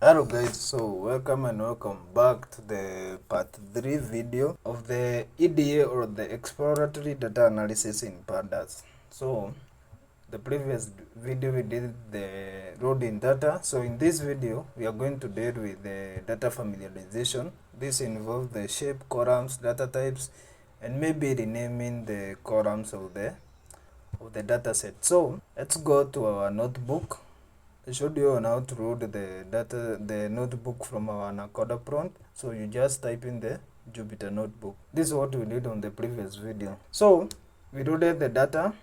Hello guys, so welcome and welcome back to the part 3 video of the EDA or the exploratory data analysis in Pandas. So the previous video we did the loading data. So in this video we are going to deal with the data familiarization. This involves the shape, columns, data types, and maybe renaming the columns of the data set. So let's go to our notebook. I showed you on how to load the notebook from our Nakoda prompt. So you just type in the Jupyter notebook. This is what we did on the previous video. So we loaded the data.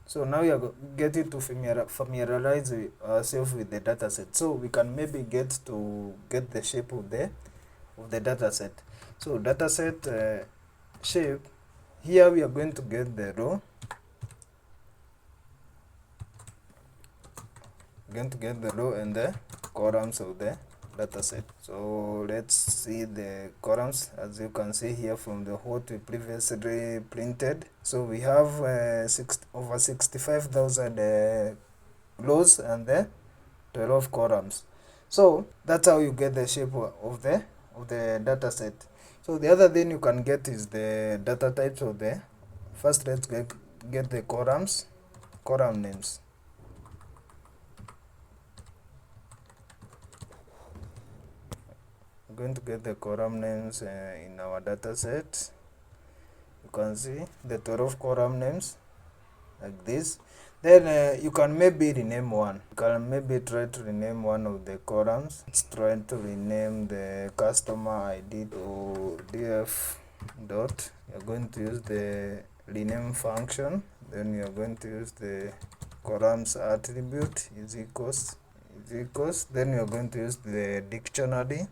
So now we are getting to familiarize ourselves with the data set. So we can maybe get the shape of the data set. So data set shape. Here we are going to get the row. Going to get the row and the columns of the data set. So let's see the columns. As you can see here from the what we previously printed, so we have over 65,000 rows and the 12 columns. So that's how you get the shape of the data set. So the other thing you can get is the data types of the first. Let's get the column names. Going to get the column names in our data set. You can see the 12 column names like this. Then you can maybe rename one. You can maybe try to rename one of the columns. Let's try to rename the customer ID to df dot. You're going to use the rename function. Then you're going to use the columns attribute is equals. Then you're going to use the dictionary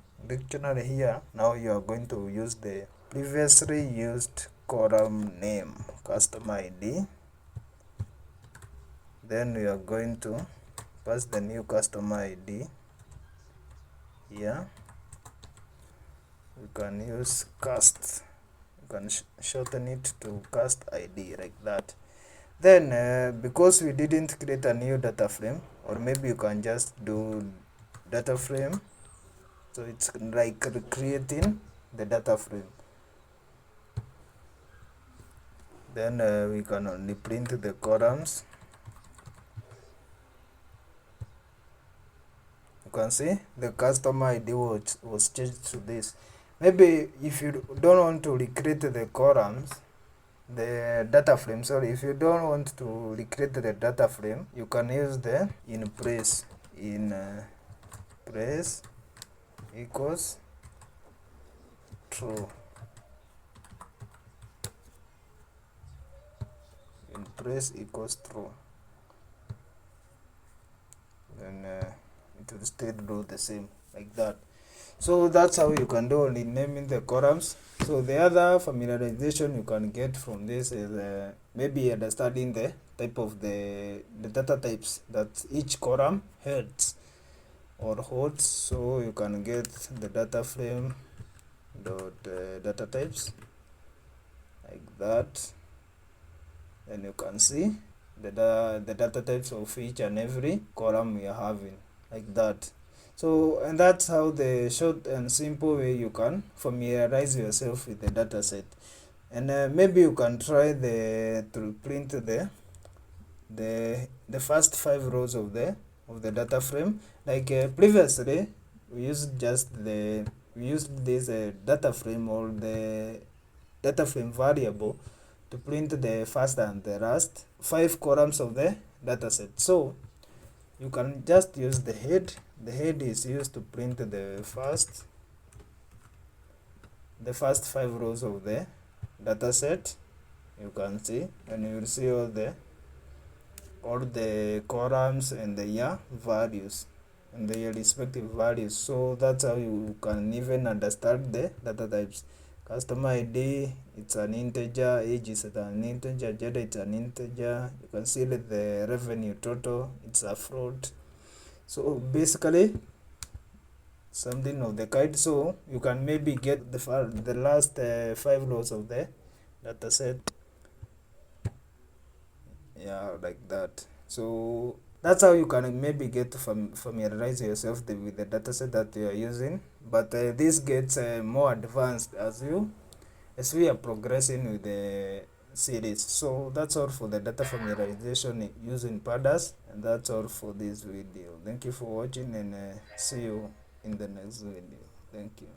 here. Now you are going to use the previously used column name customer ID. Then we are going to pass the new customer ID here. We can use cast. You can shorten it to cast ID like that. Then because we didn't create a new data frame, or maybe you can just do data frame. So it's like creating the data frame. Then we can only print the columns. You can see the customer ID was changed to this. Maybe if you don't want to recreate the columns, the data frame, sorry, if you don't want to recreate the data frame, you can use the in place equals true. In place equals true. Then it will still do the same like that. So that's how you can do only naming the columns. So the other familiarization you can get from this is maybe understanding the type of the data types that each column holds or holds. So you can get the data frame dot data types like that. Then you can see the data types of each and every column we are having like that. So, and that's how the short and simple way you can familiarize yourself with the data set. And maybe you can try to print the first 5 rows of the data frame. Like previously we used this data frame or the data frame variable to print the first and the last 5 columns of the data set. So you can just use the head. The head is used to print the first 5 rows of the data set. You can see, and you will see all the columns and the values and their respective values. So that's how you can even understand the data types. Customer ID, it's an integer. Age is an integer. Gender, it's an integer. You can see that the revenue total, it's a float. So basically something of the kind. So you can maybe get the last 5 rows of the data set, like that. So That's how you can maybe get to familiarize yourself with the dataset that you are using. But this gets more advanced as we are progressing with the series. So that's all for the data familiarization using Pandas, and that's all for this video. Thank you for watching, and see you in the next video. Thank you.